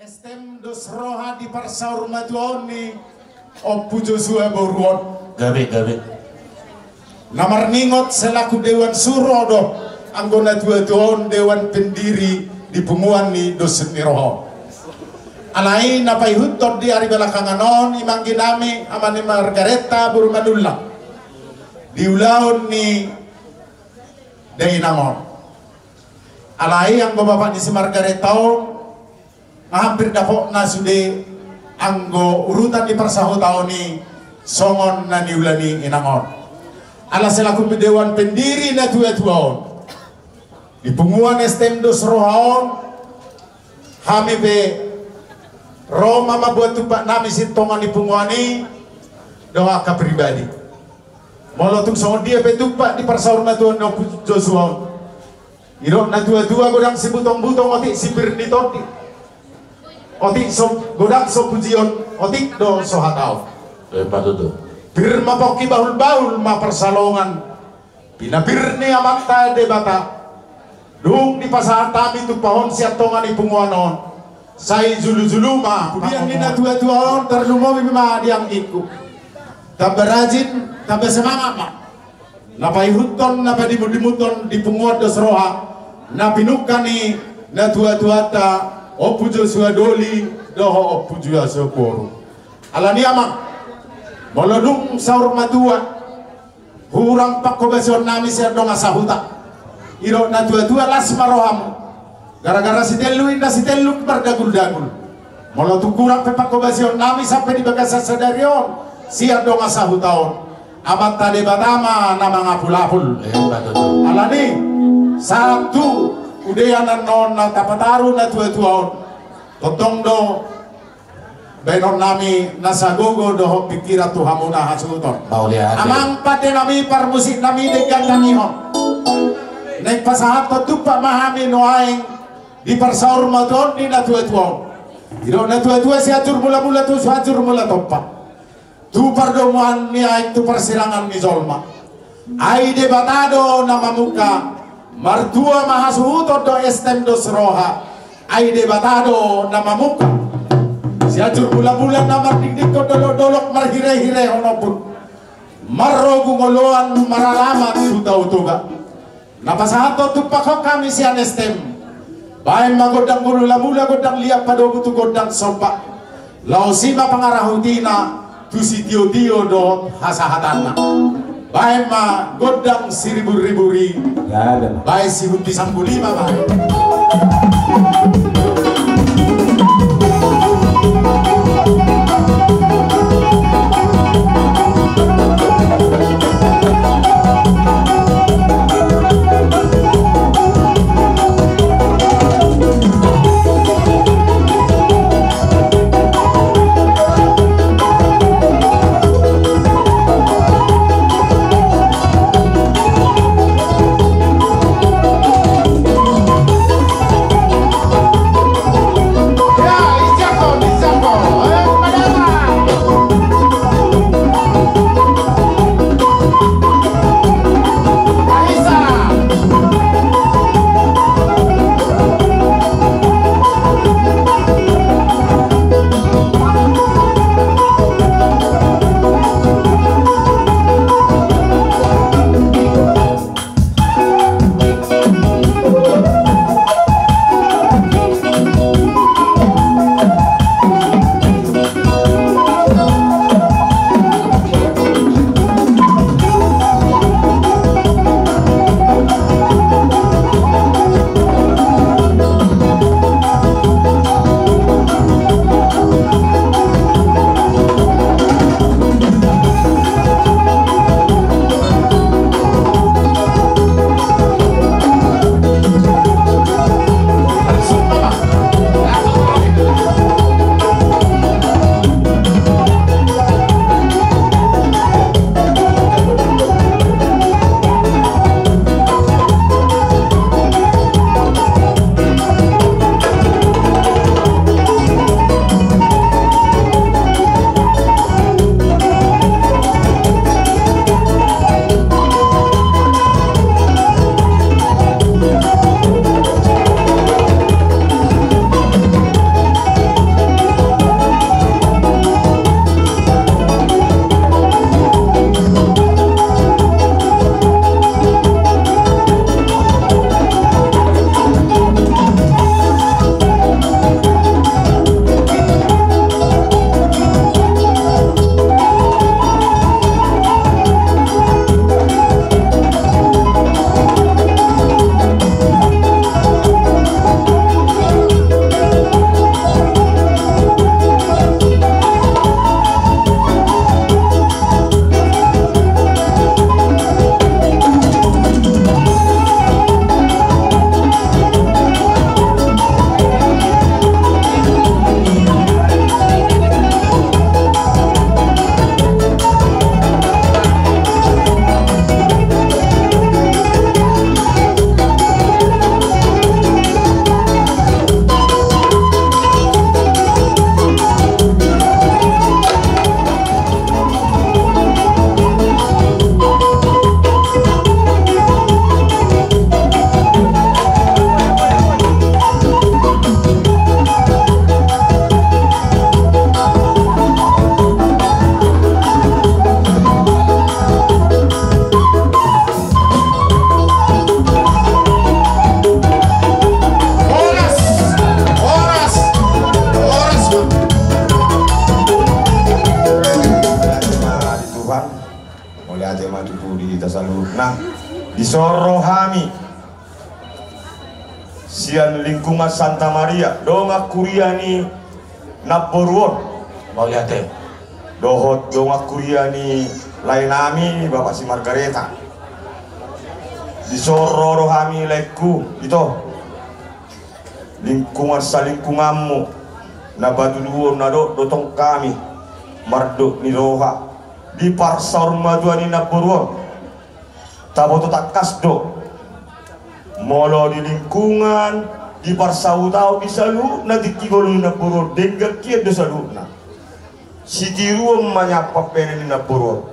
Estem dos roha di parsaur maduoni Oppu Joshua Boruon gawe namar ningot selaku Dewan Suro do anggona dua doon Dewan Pendiri di Punguan ni dosen ni roho alai napai hutot di hari belakangan non imang ginami amani Margareta Burumanulla di ulaun ni Dainangon alai yang bapak ni si Margareta hampir dapok na sude anggo urutan di persahu tahun ni songon na niulani inangon ala selaku Dewan Pendiri na tua-tuaon di Punguan Estem dos rohaon kami be Roma mabuat tupak nami sintongan di Punguan ni doa ka pribadi molotung songon dia be tupak di persahu na tuan no Joshua irok na tua-tua godang si butong-butong otik si birni toti otik so godak so pujion otik do so hatau patutu birma poki bahul-bahul ma persalongan pina birni amanta debata dung di pasahan tami tu pohon siatongan di Punguanon sai zulu-zuluma kudian nina tua-tuaon terlumo bima diang iku tambah rajin tambah semangat ma napai huton napa dimudimuton di Punguan dos roha na pinukani na tua-tuata Oppu Joshua Doli doho Oppu Joshua Boru alani amang molodung saur matua hurang pakobasion nami siya dong asahuta iro na tua-tua las maroham gara-gara si telu inda si telu berdagul-dagul molodung kurang pakobasion nami sampai di bagasa sadarion siya dong asahutaon amat tade batama nama ngapul-apul alani satu udayanan non na tapataru na tua-tuaon totong do benon nami nasagogo do pikirat tu hamuna hasuton amang pate nami par musik nami degan tanihon nek pasahat tupa mahami no aing di persaur madon ni na tua-tuaon iro na tua-tua si acur mula-mula tu acur mula topa tu pardomuan ni aing tu persirangan ni zolma ai debatado nama muka Martua mahasuhuto do Estem dos roha ai debatado nama muka si acur bulan-bulan nama dikdiko dolok-dolok marhire-hire honopun marrogu ngoloan maralamat utau-utuga napasahato tupakok kami si Estem bae magodang mula-mula godang liap pada butu godang sopak lausima pangarahutina tu si tio-tio do hasahatana bae ma godang siribu-riburi bae si huti sambulima bae Disoro hami sian lingkungan Santa Maria donga kuriani Naporuon Mauliate. dohot donga kuriani lainami Bapak si Margareta. Disoro rohami leku itu lingkungan salingkunganmu na batuluon na dotong kami marduk ni roha di parsar maduani Naporuon taboto takas do molo di lingkungan di parsautau di salu na dikigolo na puro dengga kia do salu na si tiruom manyapa penen na puro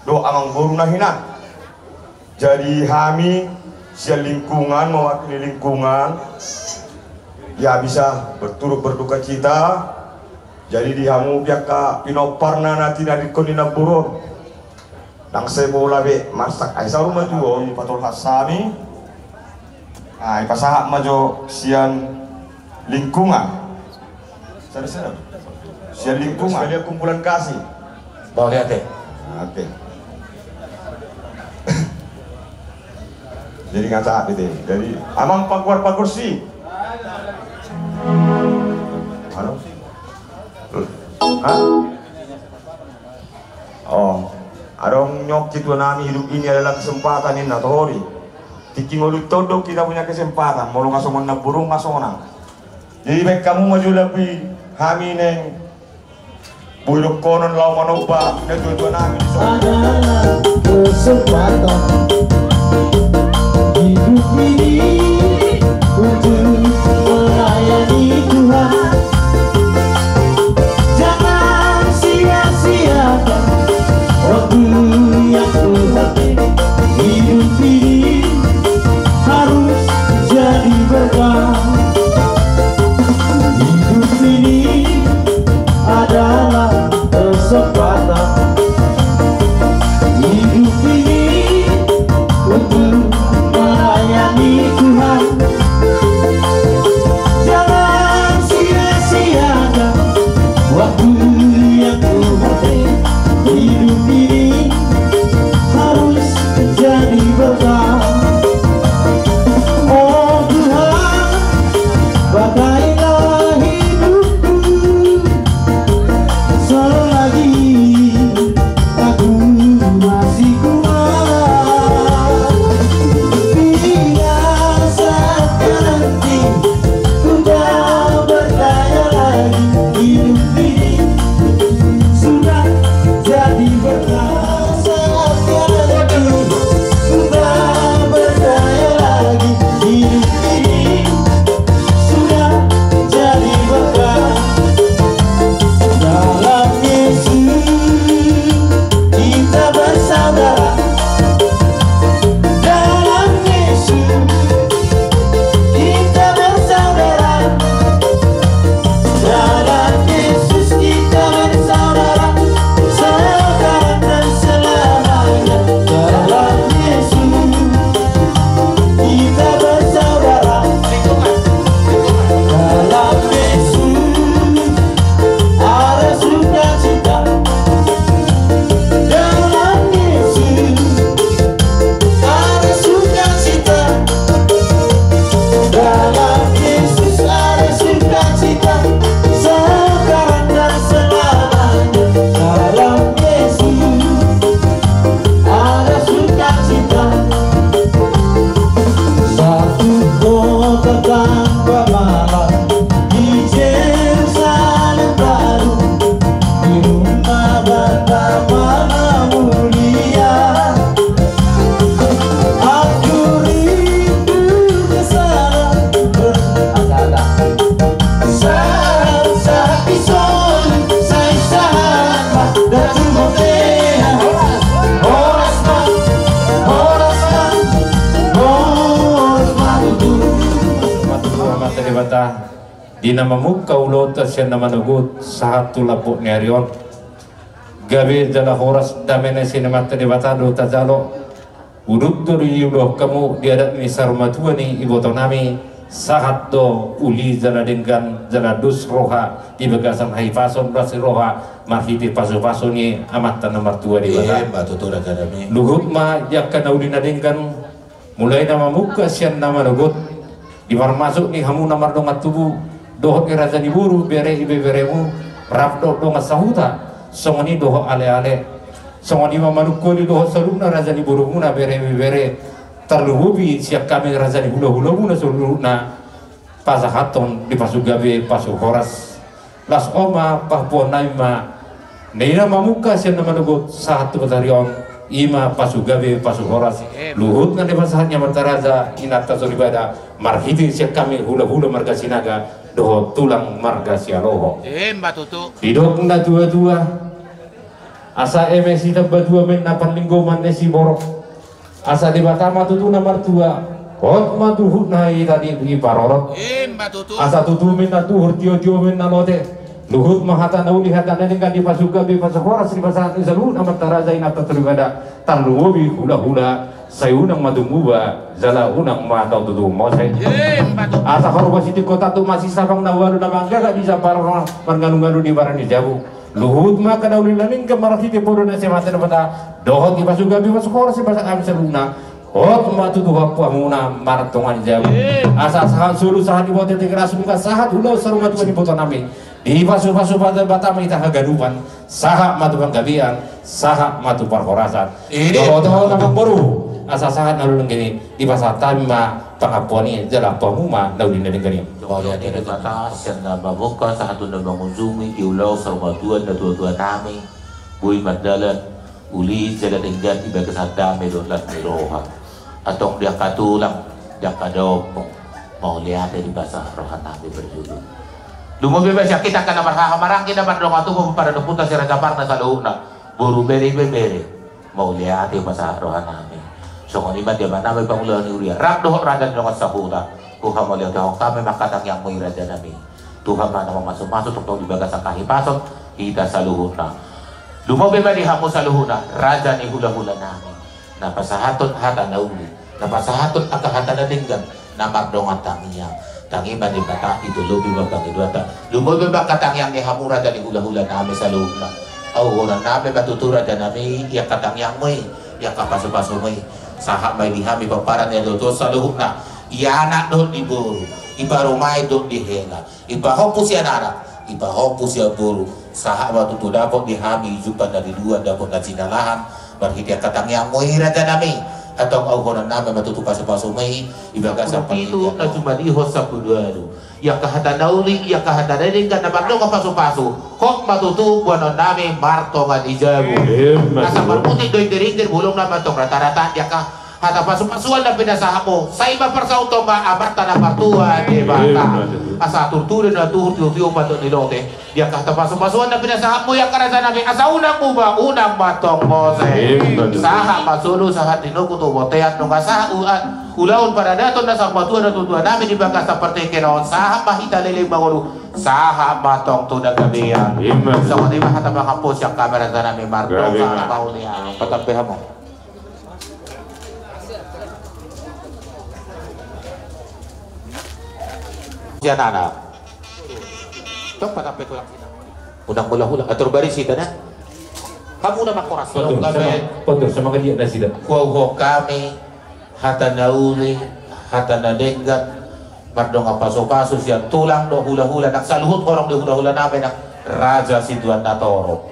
do amang boru na hinan. Jadi kami si lingkungan mewakili lingkungan ya bisa berturut berduka cita. Jadi dihamu pihak pinoparna nanti dari konina puro nang sebola be masak ai saru maju ni patol hasami ai pasahak maju sian lingkungan sada sian lingkungan sekalian kumpulan kasih Bawa lihat deh. oke jadi ngaca itu jadi amang pagur sih halo oh adong nyok itu nami hidup ini adalah kesempatan ini natori tiki ngolu todo kita punya kesempatan mau ngasongan na burung ngasongan jadi baik kamu maju lebih kami neng buruk konon lau manoba dan dua nami adalah kesempatan hidup ini untuk melayani Tuhan. Jangan sia-siakan waktu yang berarti. Hidup ini harus jadi berkah. Hidup ini adalah kesempatan. Hidup ini untuk melayani Tuhan. Jangan sia-siakan waktu yang berarti. Hidup ini harus jadi berkah. Oh Tuhan, pakailah hidupku selagi aku masih kuat. Bila saatnya nanti ku tak berdaya lagi, hidup ini sudah jadi berkah. Saatnya nanti ku tak berdaya lagi, hidup ini sudah jadi berkah. Dalam Yesus kita bersaudara. Dalam Yesus kita bersaudara. Dalam Yesus kita bersaudara. Sekarang dan selamanya. Dalam Yesus kita bersaudara. Dalam Yesus ada sukacita. Dalam Yesus ada sukacita. Dalam Yesus ada sukacita. Sekarang dan selamanya. Dalam Yesus ada sukacita. Satu kota tanpa malam di Yerusalem baru, di rumah Bapa mana mulia. Aku rindu ke sana berada. Saat pisau saya sama dan tumotea. Horasman, horasman, horasman itu. Mata debata di nama muka ulota siya nama nugut satu lapuk nerion gabe jala horas damene sini mata debata do tajalo udut dari yudoh kamu diadat ni sarmatua ni iboto nami sahat do uli jala dengan jala dus roha di bagasan hai pason rasi roha marhiti paso ni amat tanah martua di bawah batu tu raja dami. luhut ma yakkan uli dengan mulai nama muka sian nama luhut di mar masuk ni hamu namar dongat tubuh dohot ni raja diburu bere ibe beremu rap do dongat sahuta songoni doho ale songoni mamanukko ni doho saluna raja diburu muna bere terluhubi siap kami raja di hula-hula muna seluruhna pasahaton di pasugabe pasu horas las oma pahpuan naima neina mamuka siap nama lugut satu batarion ima pasugabe pasu horas luhut nanti pasahatnya martaraja inata soribada marhiti siap kami hula-hula marga sinaga doho tulang marga sialoho Batutu hidok na dua-dua asa emesi tabadua men napan linggoman nesi borok asa di Batama tutu nomor 2 hot matuhut nahi tadi di parorot Batutu asa tutu minta tuhur tio minta lote luhut mahata nau lihatan dengan di pasuka bi pasukora sri pasahat zalu nama taraza inata teribada tarluobi hula sayunang madumuba zala unang matau tutu mosai asa haruba siti kota tu masih sabang nawaru namangga gak bisa parang nganu di barang di jabu luhut maka daulin laning ke marahiti podo na semata pada dohot di pasuga bi pasukora si pasak kami seruna hot matu tu hapu amuna maratongan jabu asa sahan sulu sahat di bote tegeras muka sahat ulau seru matu di boto nami di pasu pada Batam ita hagadupan sahat matu panggabian sahat matu parkorasan dohot nama baru asa sahat nalulung gini di pasar tamma pangapuani jala pamuma daulin laning gani Kaya di batas yang nababuka sa ato na mangunjumi iulaw sa umaduan na tuwa nami buhay madalan uli sila tinggan iba kasadami doon lang ni Roha atong dia katulang dia kadopong mauliyate di basa rohan namin berjudul lumabi ba siya kita ka na marhamarang kinaman doon ato para napunta si Raja Parna sa loob na buru beri mauliyate basa rohan namin so kung iba di ba namin pangulang ni Uriah rak doon radan doon sa puta Tuhan melihat tahun kami makatang yang mengira nami Tuhan mana masuk untuk di bagas kahipason kita saluhuna lumabi ba di hamu saluhuna raja ni hula-hula nami napasahaton hata nauli napasahaton akahata na dinggan na mardongan tangi ba di bata itu lubi ba bang idwata lumabi ba katang yang ni hamu raja ni hula-hula nami saluhuna awunan nami batutura dan nami ya katang yang may ya kapaso-paso may sahab may dihami paparan ya dodo saluhuna iya anak doon di buru, iba rumay doon di hela, iba hopus ya anak, iba hopus ya buru, sahabat itu dapat dihami jupan dari dua dapat na sinalahan, berhidia katang yang muhira dan nami, atau auhonan nama matutu pasu-pasu may, iba kasapang itu na cuma dihos sa kuduado, ya kahata nauli, ya kahata deding ka na bagdo ka pasu-pasu, kok matutu buwanon nami martongan ijabu, nasa marputi doy diringdir bulong naman tong rata-rata, ya ka hata pasu-pasuan na pinasahan mo sa iba persauto ba abarta na partuan di bata asa turturin na tuhur-tuhur mato ni lote dia kata pasu-pasuan na pinasahan mo yung karasa namin asa unang mo ba unang matong mo saha masulo sa hatino kuto boteat nung asa ulaon para daton na sa patuan na tutuan namin di bagas sa parte kinaon saha mahita liling mangulu saha matong to na gabiyan sa kung di ba hata makapos yung kamera sa namin martong sa kaulihan patampihan mo siya nana ito patapit ko lang sila unang mula-hula atur barisita na kamu na makoras Pontor sama kanya na sila kuwaw kami hata nauli hata nadenggan mardong paso-paso siya tulang do hula-hula nagsaluhot orang do hula-hula namin ng Raja Siduan Natoro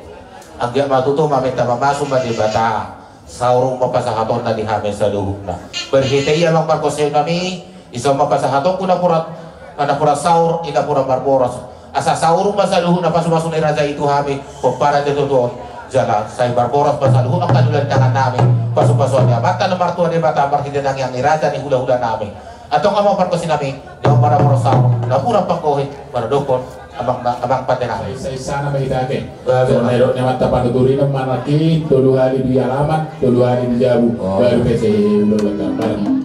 ang diya matuto mamita mamasong madibata saurong mapasahaton na dihamin sa luhog na berhitay amang parkosyo kami isang mapasahaton kuna pura saur ina pura barboros asa saur masaluhu na pasu-pasu ni raja itu hami para dito doon jala say barboros masaluhu ang kanulan tangan namin pasu-pasuan niya mata na martuan ni bata markita nang yang ni raja ni hula-hula namin atong amang parkosin namin yung para saur na pura pangkohit para dokon abang patenang sana may dati so mayroon naman tapanuturin ng manaki 2 hari di alamat 2 hari di jabu baru kasi ulo lang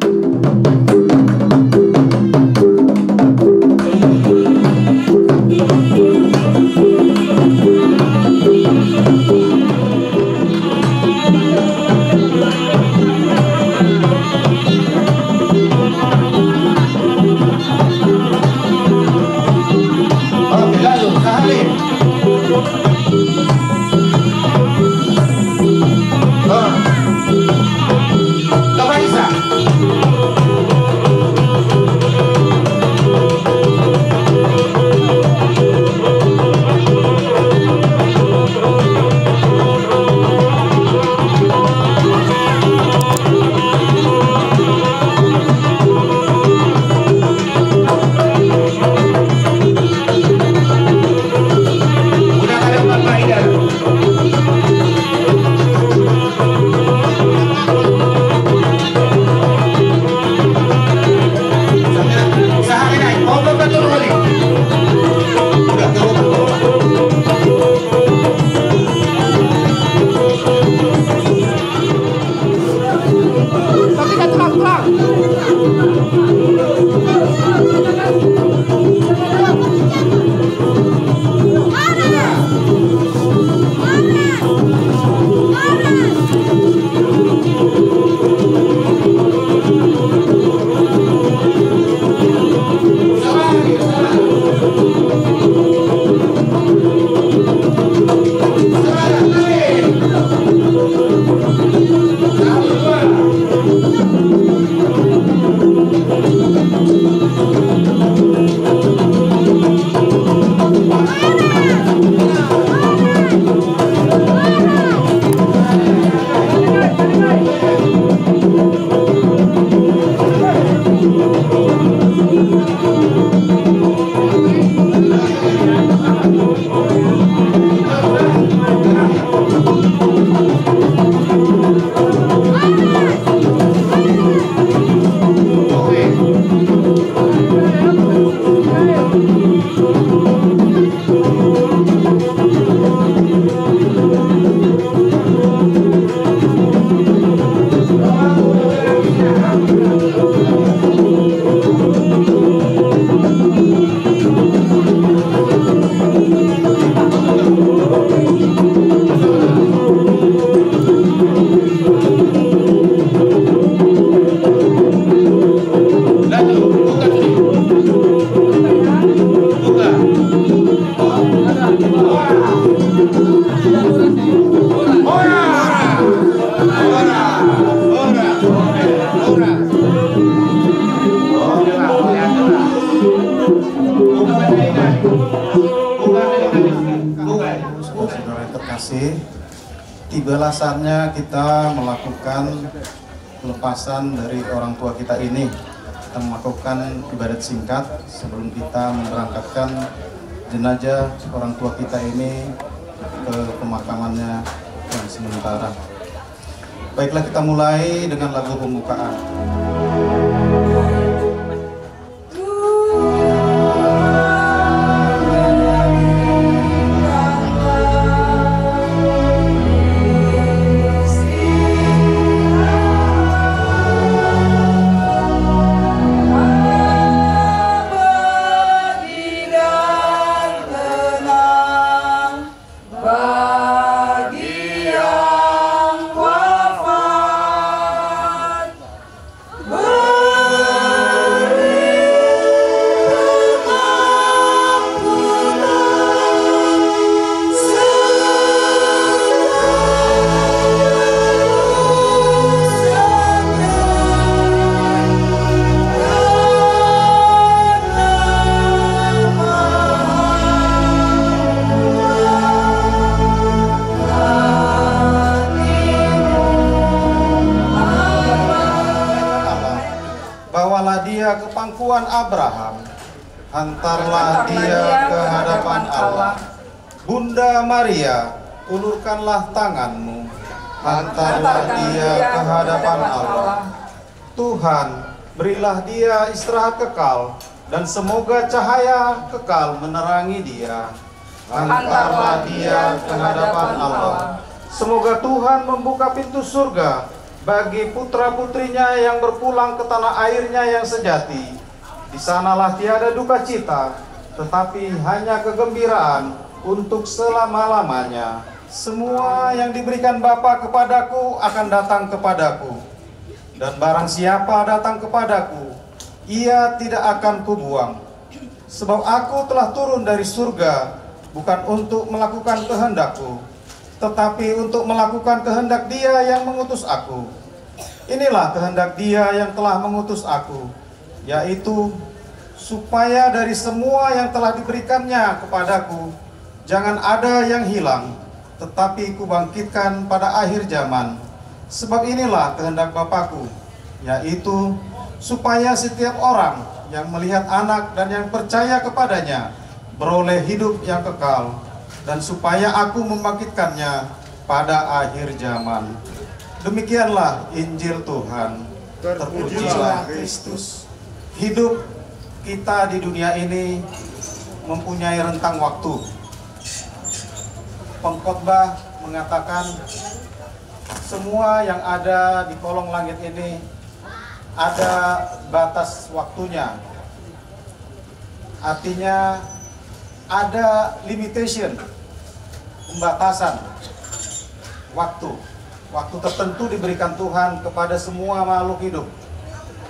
tibalah saatnya kita melakukan pelepasan dari orang tua kita ini. Kita melakukan ibadat singkat sebelum kita memberangkatkan jenazah orang tua kita ini ke pemakamannya yang sementara. Baiklah, kita mulai dengan lagu pembukaan. Ke pangkuan Abraham, hantarlah dia ke hadapan Allah. Bunda Maria, ulurkanlah tanganmu, hantarlah dia ke hadapan Allah. Tuhan, berilah dia istirahat kekal, dan semoga cahaya kekal menerangi dia. Hantarlah dia ke hadapan Allah. Semoga Tuhan membuka pintu surga bagi putra-putrinya yang berpulang ke tanah airnya yang sejati. Di sanalah tiada duka cita, tetapi hanya kegembiraan untuk selama-lamanya. Semua yang diberikan Bapa kepadaku akan datang kepadaku, dan barang siapa datang kepadaku, ia tidak akan kubuang. Sebab aku telah turun dari surga, bukan untuk melakukan kehendakku, tetapi untuk melakukan kehendak Dia yang mengutus aku. Inilah kehendak Dia yang telah mengutus aku, yaitu supaya dari semua yang telah diberikannya kepadaku, jangan ada yang hilang, tetapi kubangkitkan pada akhir zaman. Sebab inilah kehendak Bapakku, yaitu supaya setiap orang yang melihat Anak dan yang percaya kepadanya beroleh hidup yang kekal, dan supaya aku membangkitkannya pada akhir zaman. Demikianlah Injil Tuhan. Terpujilah Kristus. Hidup kita di dunia ini mempunyai rentang waktu. Pengkhotbah mengatakan semua yang ada di kolong langit ini ada batas waktunya. Artinya ada limitation, pembatasan waktu. Waktu tertentu diberikan Tuhan kepada semua makhluk hidup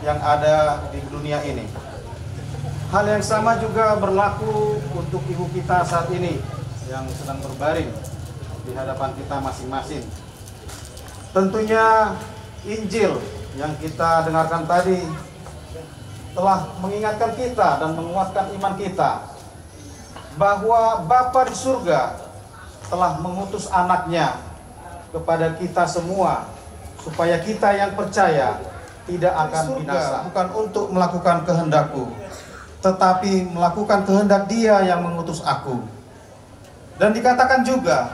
yang ada di dunia ini. Hal yang sama juga berlaku untuk ibu kita saat ini yang sedang berbaring di hadapan kita masing-masing. Tentunya Injil yang kita dengarkan tadi telah mengingatkan kita dan menguatkan iman kita bahwa Bapa di surga telah mengutus Anaknya kepada kita semua, supaya kita yang percaya tidak akan binasa. Bukan untuk melakukan kehendakku, tetapi melakukan kehendak Dia yang mengutus aku. Dan dikatakan juga,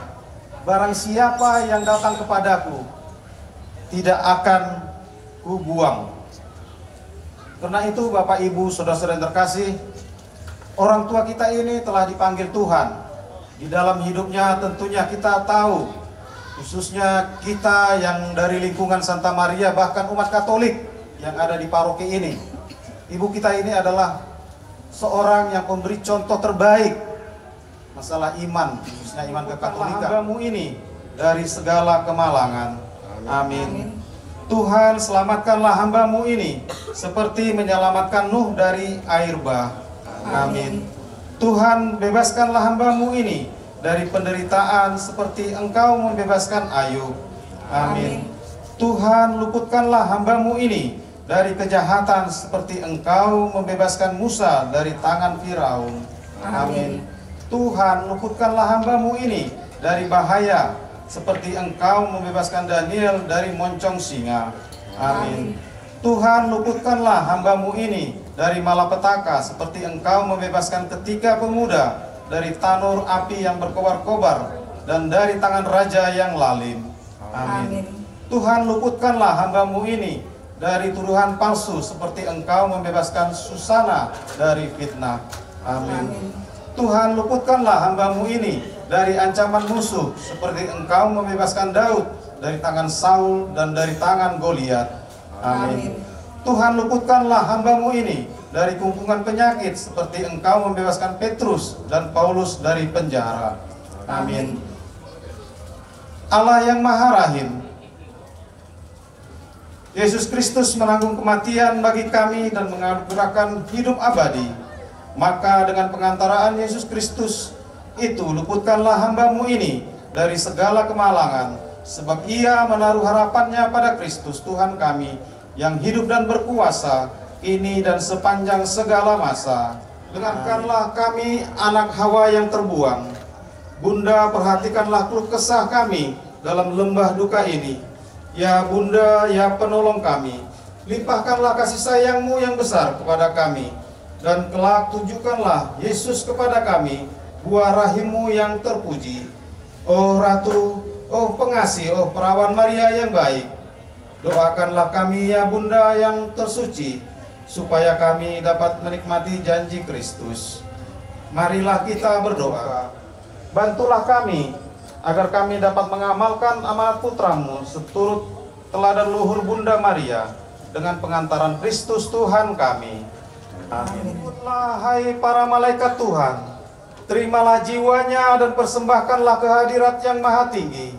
barang siapa yang datang kepadaku tidak akan kubuang. Karena itu Bapak Ibu Saudara-saudara yang terkasih, orang tua kita ini telah dipanggil Tuhan. Di dalam hidupnya tentunya kita tahu, khususnya kita yang dari lingkungan Santa Maria, bahkan umat Katolik yang ada di paroki ini. Ibu kita ini adalah seorang yang memberi contoh terbaik masalah iman, khususnya iman kekatolikan. Hambamu ini dari segala kemalangan. Amin. Tuhan, selamatkanlah hambamu ini seperti menyelamatkan Nuh dari air bah. Amin. Tuhan, bebaskanlah hambamu ini dari penderitaan seperti Engkau membebaskan Ayub. Amin. Tuhan, luputkanlah hambamu ini dari kejahatan seperti Engkau membebaskan Musa dari tangan Firaun. Amin. Tuhan, luputkanlah hambamu ini dari bahaya seperti Engkau membebaskan Daniel dari moncong singa. Amin. Tuhan, luputkanlah hamba-Mu ini dari malapetaka, seperti Engkau membebaskan ketiga pemuda dari tanur api yang berkobar-kobar dan dari tangan raja yang lalim. Amin. Tuhan, luputkanlah hamba-Mu ini dari tuduhan palsu, seperti Engkau membebaskan Susana dari fitnah. Amin. Tuhan, luputkanlah hamba-Mu ini dari ancaman musuh, seperti Engkau membebaskan Daud dari tangan Saul dan dari tangan Goliat. Amin. Tuhan, luputkanlah hamba-Mu ini dari kungkungan penyakit, seperti Engkau membebaskan Petrus dan Paulus dari penjara. Amin. Allah yang Maha Rahim, Yesus Kristus menanggung kematian bagi kami dan menganugerahkan hidup abadi. Maka dengan pengantaraan Yesus Kristus itu, luputkanlah hamba-Mu ini dari segala kemalangan, sebab ia menaruh harapannya pada Kristus Tuhan kami, yang hidup dan berkuasa kini dan sepanjang segala masa. Dengarkanlah kami anak Hawa yang terbuang. Bunda, perhatikanlah keluh kesah kami dalam lembah duka ini. Ya Bunda, ya penolong kami, limpahkanlah kasih sayang-Mu yang besar kepada kami, dan kelak tunjukkanlah Yesus kepada kami, buah rahim-Mu yang terpuji. Oh Ratu, oh pengasih, oh perawan Maria yang baik, doakanlah kami ya Bunda yang tersuci, supaya kami dapat menikmati janji Kristus. Marilah kita berdoa. Bantulah kami agar kami dapat mengamalkan amanat putra-Mu seturut teladan luhur Bunda Maria dengan pengantaran Kristus Tuhan kami. Amin. Hai para malaikat Tuhan, terimalah jiwanya dan persembahkanlah kehadirat yang maha tinggi.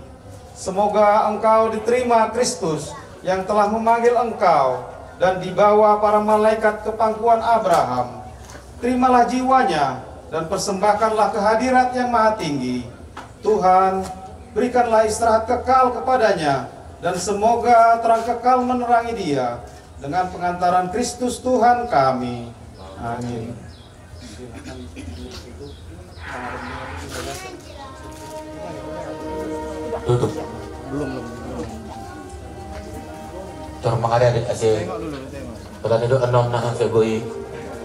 Semoga Engkau diterima Kristus yang telah memanggil Engkau dan dibawa para malaikat ke pangkuan Abraham. Terimalah jiwanya dan persembahkanlah kehadirat yang maha tinggi. Tuhan, berikanlah istirahat kekal kepadanya, dan semoga terang kekal menerangi dia dengan pengantaran Kristus Tuhan kami. Amin. Tutup. Tor mangare adik asih. Pada itu enom nah segoi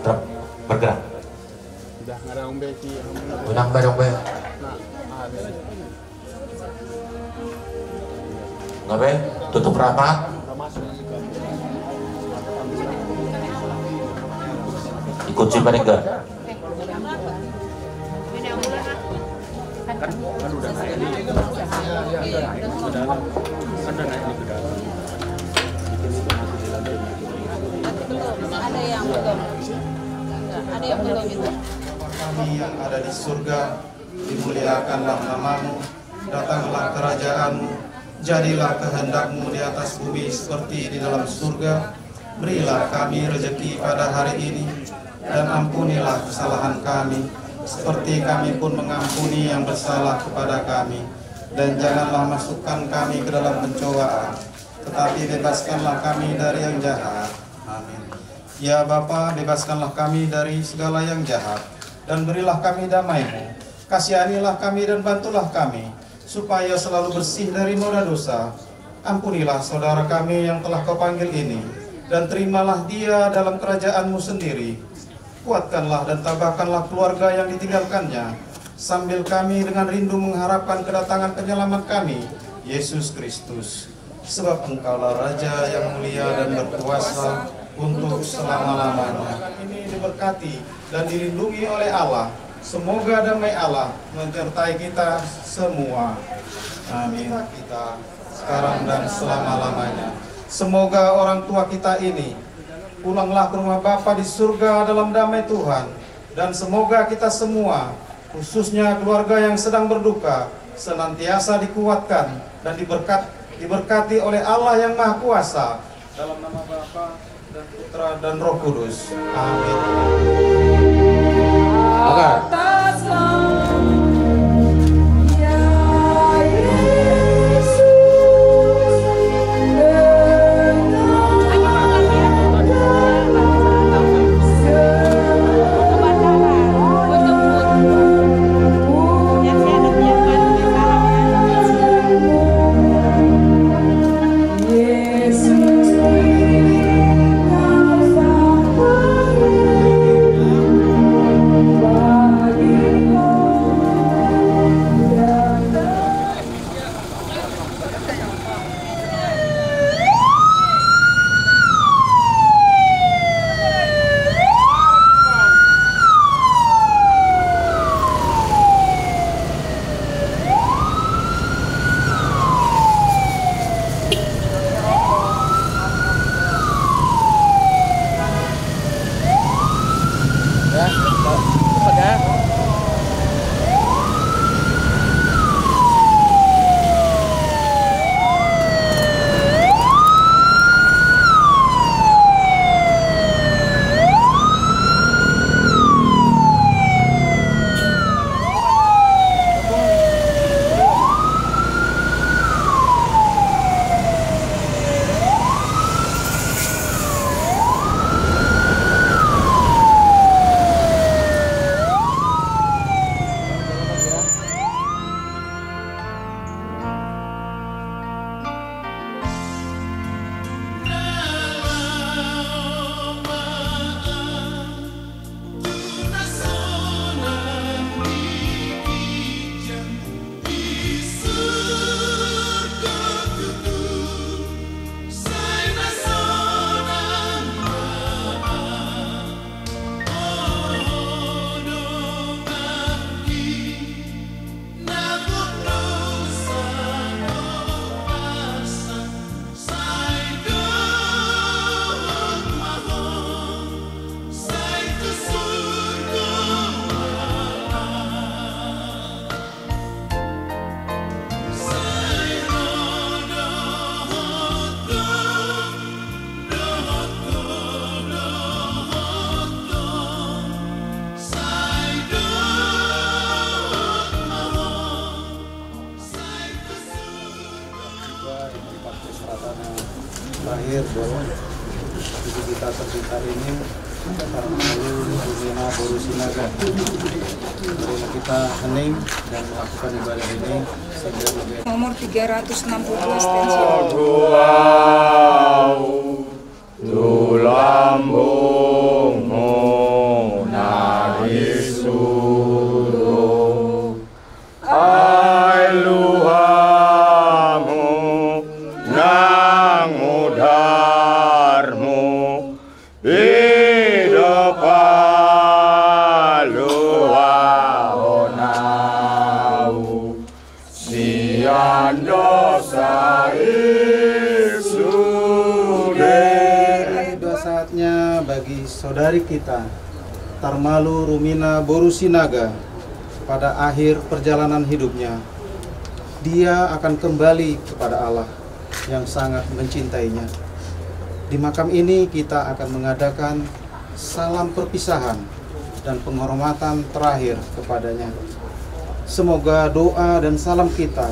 truk bergerak. Unang barong ba? Ngabe? Tutup rapat. Ikut si mereka. Ada yang belum. Ada yang belum itu. Kami yang ada di surga, dimuliakanlah nama-Mu, datanglah kerajaan-Mu, jadilah kehendak-Mu di atas bumi seperti di dalam surga. Berilah kami rezeki pada hari ini, dan ampunilah kesalahan kami, seperti kami pun mengampuni yang bersalah kepada kami. Dan janganlah masukkan kami ke dalam pencobaan, tetapi bebaskanlah kami dari yang jahat. Amin. Ya Bapa, bebaskanlah kami dari segala yang jahat, dan berilah kami damai-Mu. Kasihanilah kami dan bantulah kami, supaya selalu bersih dari noda dosa. Ampunilah saudara kami yang telah Kau panggil ini, dan terimalah dia dalam kerajaan-Mu sendiri. Kuatkanlah dan tabahkanlah keluarga yang ditinggalkannya, sambil kami dengan rindu mengharapkan kedatangan penyelamat kami, Yesus Kristus. Sebab Engkaulah Raja yang mulia dan berkuasa untuk selama-lamanya. Ini diberkati dan dilindungi oleh Allah. Semoga damai Allah menyertai kita semua. Amin. Kita sekarang dan selama-lamanya. Semoga orang tua kita ini pulanglah ke rumah Bapa di surga dalam damai Tuhan. Dan semoga kita semua, khususnya keluarga yang sedang berduka, senantiasa dikuatkan dan diberkati oleh Allah yang Maha Kuasa. Dalam nama Bapa dan Putra dan Roh Kudus. Amin. terakhir bahwa hidup kita tercinta ini Tarmalu Rumina Borusinaga. Marilah kita hening dan melakukan ibadah ini sambil lebih. Nomor 362 stensil. Tulambung narisuru ai luhamu nang udarmu idopaluahonau sian dosa Saatnya bagi saudari kita Tarmalu Rumina Borusinaga pada akhir perjalanan hidupnya, dia akan kembali kepada Allah yang sangat mencintainya. Di makam ini kita akan mengadakan salam perpisahan dan penghormatan terakhir kepadanya. Semoga doa dan salam kita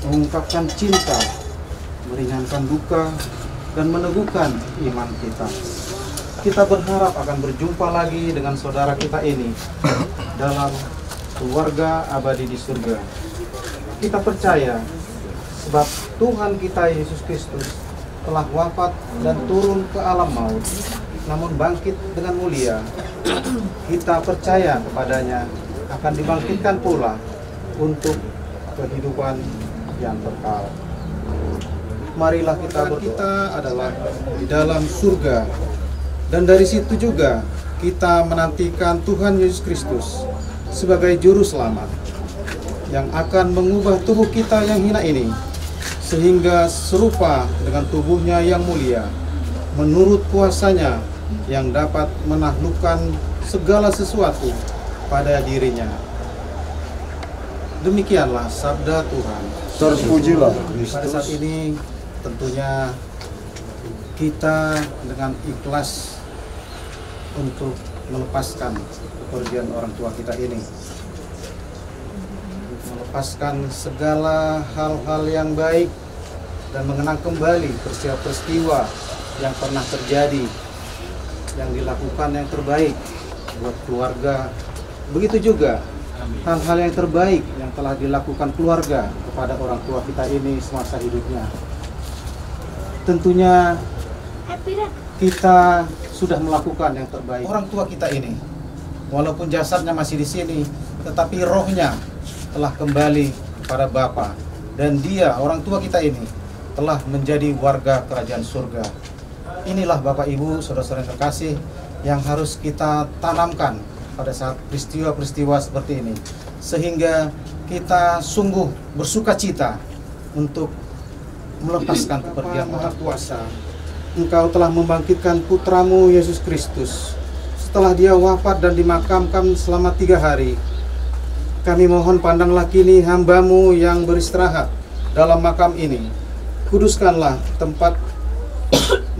mengungkapkan cinta, meringankan duka, dan meneguhkan iman kita. Kita berharap akan berjumpa lagi dengan saudara kita ini dalam keluarga abadi di surga. Kita percaya sebab Tuhan kita Yesus Kristus telah wafat dan turun ke alam maut, namun bangkit dengan mulia. Kita percaya kepadanya akan dibangkitkan pula untuk kehidupan yang kekal. Marilah kita berdoa. Kita adalah di dalam surga, dan dari situ juga kita menantikan Tuhan Yesus Kristus sebagai juru selamat yang akan mengubah tubuh kita yang hina ini sehingga serupa dengan tubuhnya yang mulia menurut kuasanya yang dapat menaklukkan segala sesuatu pada dirinya. Demikianlah sabda Tuhan. Terpujilah Pada saat ini tentunya kita dengan ikhlas untuk melepaskan kepergian orang tua kita ini, melepaskan segala hal-hal yang baik dan mengenang kembali peristiwa-peristiwa yang pernah terjadi, yang dilakukan yang terbaik buat keluarga. Begitu juga hal-hal yang terbaik yang telah dilakukan keluarga kepada orang tua kita ini semasa hidupnya. Tentunya kita sudah melakukan yang terbaik. Orang tua kita ini, walaupun jasadnya masih di sini, tetapi rohnya telah kembali kepada Bapa, dan dia, orang tua kita ini, telah menjadi warga kerajaan surga. Inilah Bapak Ibu, saudara-saudara yang terkasih, yang harus kita tanamkan pada saat peristiwa-peristiwa seperti ini, sehingga kita sungguh bersuka cita untuk melepaskan kepergian Maha Kuasa. Engkau telah membangkitkan putramu Yesus Kristus setelah dia wafat dan dimakamkan selama 3 hari. Kami mohon pandanglah kini hambamu yang beristirahat dalam makam ini. Kuduskanlah tempat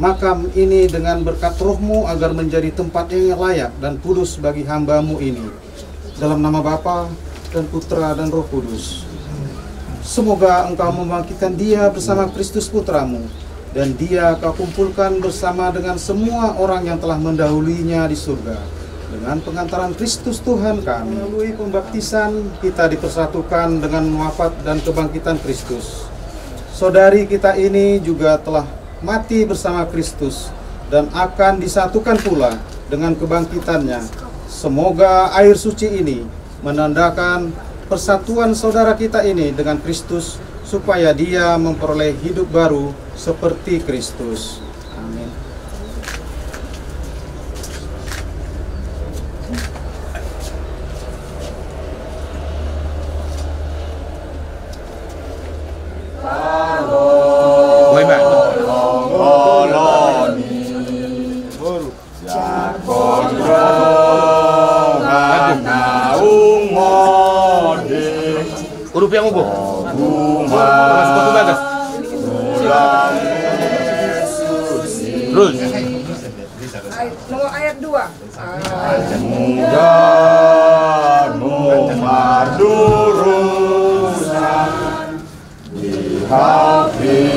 makam ini dengan berkat rohmu agar menjadi tempat yang layak dan kudus bagi hambamu ini. Dalam nama Bapa dan Putra dan Roh Kudus. Semoga engkau membangkitkan dia bersama Kristus putramu, dan dia kau kumpulkan bersama dengan semua orang yang telah mendahuluinya di surga. Dengan pengantaran Kristus Tuhan kami, melalui pembaptisan kita dipersatukan dengan wafat dan kebangkitan Kristus. Saudari kita ini juga telah mati bersama Kristus dan akan disatukan pula dengan kebangkitannya. Semoga air suci ini menandakan persatuan saudara kita ini dengan Kristus, supaya dia memperoleh hidup baru seperti Kristus. Amin. Huruf yang ubuh. Sepatu bagas. Terus. Ayat 2. Mudamu mardurusan di hati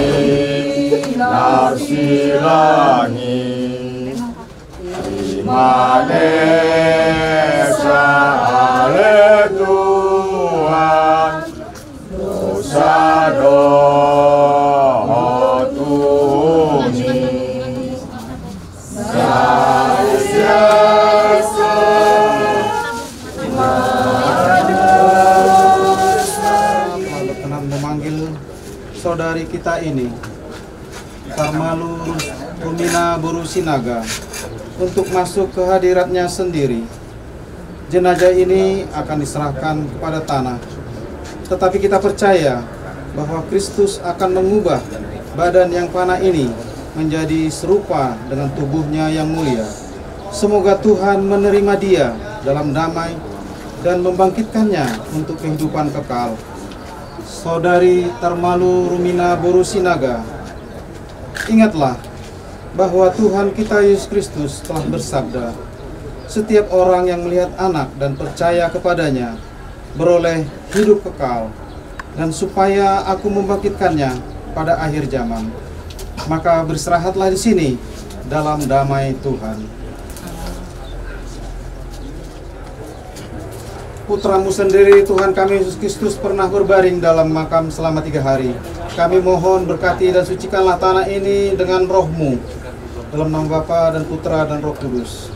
saudari kita ini, Tarmalu Rumina Borusinaga, untuk masuk ke hadiratnya sendiri. Jenazah ini akan diserahkan kepada tanah. Tetapi kita percaya bahwa Kristus akan mengubah badan yang fana ini menjadi serupa dengan tubuhnya yang mulia. Semoga Tuhan menerima dia dalam damai dan membangkitkannya untuk kehidupan kekal. Saudari Tarmalu Rumina Borusinaga, ingatlah bahwa Tuhan kita Yesus Kristus telah bersabda, setiap orang yang melihat anak dan percaya kepadanya beroleh hidup kekal, dan supaya aku membangkitkannya pada akhir zaman. Maka beristirahatlah di sini dalam damai Tuhan. Putramu sendiri, Tuhan kami Yesus Kristus, pernah berbaring dalam makam selama 3 hari. Kami mohon berkati dan sucikanlah tanah ini dengan roh-Mu, dalam nama Bapa dan Putra dan Roh Kudus.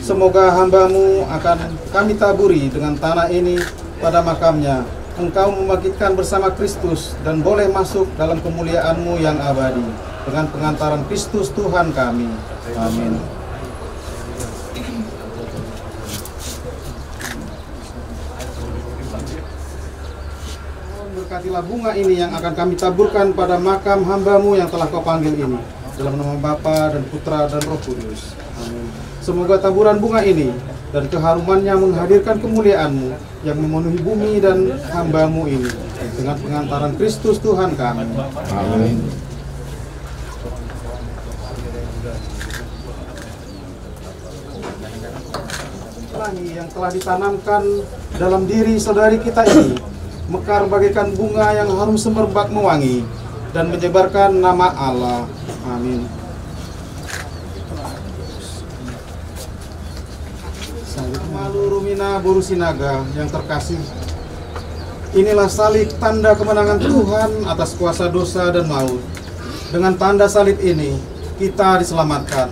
Semoga hamba-Mu akan kami taburi dengan tanah ini pada makamnya. Engkau membangkitkan bersama Kristus dan boleh masuk dalam kemuliaan-Mu yang abadi dengan pengantaran Kristus Tuhan kami. Amin. Berkatilah bunga ini yang akan kami taburkan pada makam hamba-Mu yang telah Kau panggil ini, dalam nama Bapa dan Putra dan Roh Kudus. Amin. Semoga taburan bunga ini dan keharumannya menghadirkan kemuliaan-Mu yang memenuhi bumi dan hamba-Mu ini dengan pengantaran Kristus Tuhan kami. Amin. Pelangi yang telah ditanamkan dalam diri saudari kita ini mekar bagaikan bunga yang harum semerbak mewangi dan menyebarkan nama Allah. Amin. Tarmalu Rumina Borusinaga yang terkasih, inilah salib tanda kemenangan Tuhan atas kuasa dosa dan maut. Dengan tanda salib ini kita diselamatkan.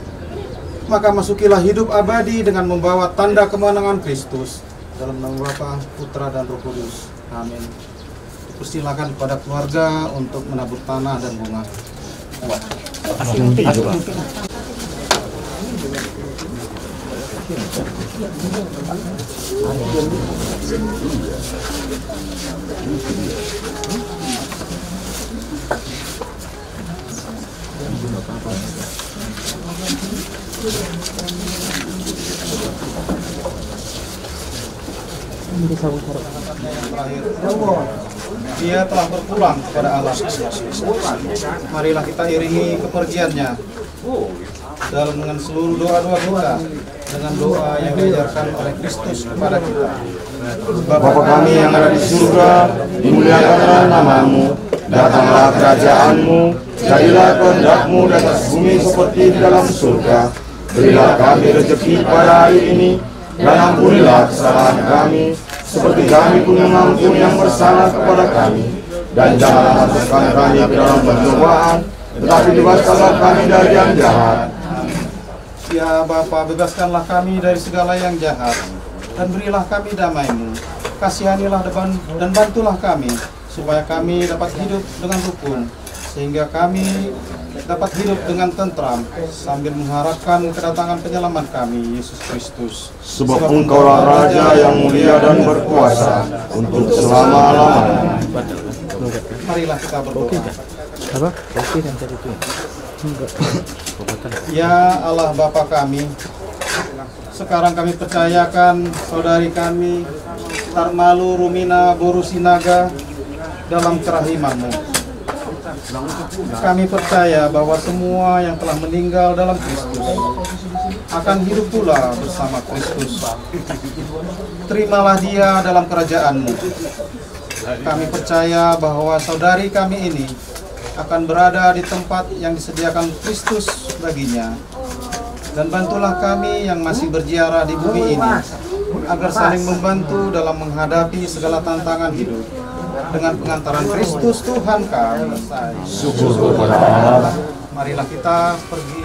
Maka masukilah hidup abadi dengan membawa tanda kemenangan Kristus, dalam nama Bapa, Putra dan Roh Kudus. Amin. Persilakan kepada keluarga untuk menabur tanah dan bunga. Dia telah berpulang kepada Allah. Marilah kita iringi kepergiannya dengan seluruh doa-doa kita, dengan doa yang diajarkan oleh Kristus kepada kita. Bapa kami yang ada di surga, dimuliakanlah nama-Mu, datanglah kerajaan-Mu, jadilah kehendak-Mu di atas bumi seperti di dalam surga. Berilah kami rezeki pada hari ini, dan ampunilah kesalahan kami, seperti kami pun mengampuni yang bersalah kepada kami. Dan janganlah masukkan kami ke dalam pencobaan, tetapi bebaskanlah kami dari yang jahat. Ya Bapa, bebaskanlah kami dari segala yang jahat, dan berilah kami damai-Mu. Kasihanilah dan bantulah kami, supaya kami dapat hidup dengan rukun, sehingga kami dapat hidup dengan tentram, sambil mengharapkan kedatangan penyelamat kami, Yesus Kristus. Sebab Engkaulah Raja yang mulia dan berkuasa untuk selama-lamanya. Marilah kita berdoa. Ya Allah Bapa kami, sekarang kami percayakan saudari kami Tarmalu Rumina Borusinaga dalam kerahiman-Mu. Kami percaya bahwa semua yang telah meninggal dalam Kristus akan hidup pula bersama Kristus. Terimalah dia dalam kerajaan-Mu. Kami percaya bahwa saudari kami ini akan berada di tempat yang disediakan Kristus baginya. Dan bantulah kami yang masih berziarah di bumi ini, agar saling membantu dalam menghadapi segala tantangan hidup. Dengan pengantaran Kristus Tuhan kami. Syukur kepada Allah. Marilah kita pergi